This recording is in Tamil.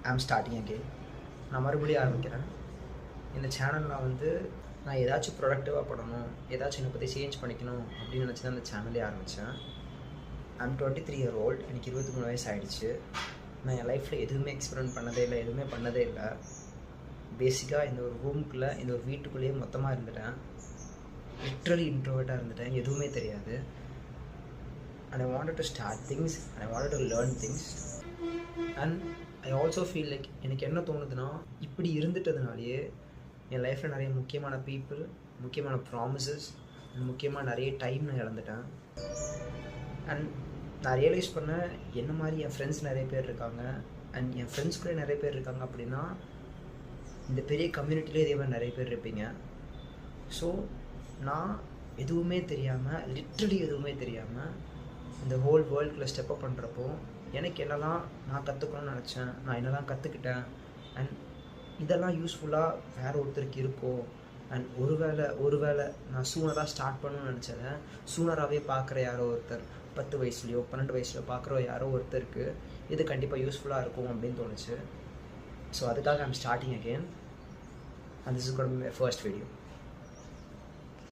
I'm starting again. நான் மறுபடியும் ஆரம்பிக்கிறேன். இந்த சேனலில் வந்து நான் ஏதாச்சும் ப்ரொடக்டிவாக பண்ணணும், ஏதாச்சும் என்னை பற்றி சேஞ்ச் பண்ணிக்கணும் அப்படின்னு நினச்சி தான் இந்த சேனலே ஆரம்பித்தேன். I'm 23 year old. எனக்கு 23 வயசு ஆகிடுச்சு. நான் என் லைஃப்பில் எதுவுமே எக்ஸ்பெரிமெண்ட் பண்ணதே இல்லை, எதுவுமே பண்ணதே இல்லை. பேசிக்காக இந்த ஒரு ரூமுக்குள்ளே, இந்த ஒரு வீட்டுக்குள்ளேயே மொத்தமாக இருந்துட்டேன். லிட்ரலி இன்ட்ரோவர்ட்டாக இருந்துட்டேன். எதுவுமே தெரியாது. And I wanted to start things and I wanted to learn things. And I also feel like எனக்கு என்ன தோணுதுன்னா, இப்படி இருந்துட்டதுனாலேயே என் லைஃப்பில் நிறைய முக்கியமான பீப்புள், முக்கியமான ப்ராமிசஸ் அண்ட் முக்கியமாக நிறைய டைம் நான் இழந்துட்டேன். அண்ட் நான் ரியலைஸ் பண்ணேன், என்ன மாதிரி என் ஃப்ரெண்ட்ஸ் நிறைய பேர் இருக்காங்க அண்ட் என் ஃப்ரெண்ட்ஸ் கூட நிறைய பேர் இருக்காங்க. அப்படின்னா இந்த பெரிய கம்யூனிட்டிலே இதே மாதிரி நிறைய பேர் இருப்பீங்க. ஸோ நான் எதுவுமே தெரியாமல், லிட்ரலி எதுவுமே தெரியாமல் இந்த ஹோல் வேர்ல்டுக்குள்ளே ஸ்டெப்அப் பண்ணுறப்போ எனக்கு என்னெல்லாம் நான் கற்றுக்கணும்னு நினச்சேன், நான் என்னெல்லாம் கற்றுக்கிட்டேன் அண்ட் இதெல்லாம் யூஸ்ஃபுல்லாக வேறு ஒருத்தருக்கு இருக்கோ. அண்ட் ஒருவேளை நான் சூனராக ஸ்டார்ட் பண்ணணும்னு நினச்சதை சூனராகவே பார்க்குற யாரோ ஒருத்தர் 10 வயசுலையோ 12 வயசுலையோ பார்க்குற யாரோ ஒருத்தருக்கு இது கண்டிப்பாக யூஸ்ஃபுல்லாக இருக்கும் அப்படின்னு தோணுச்சு. ஸோ அதுக்காக I'm starting again. And this is going to be my first video.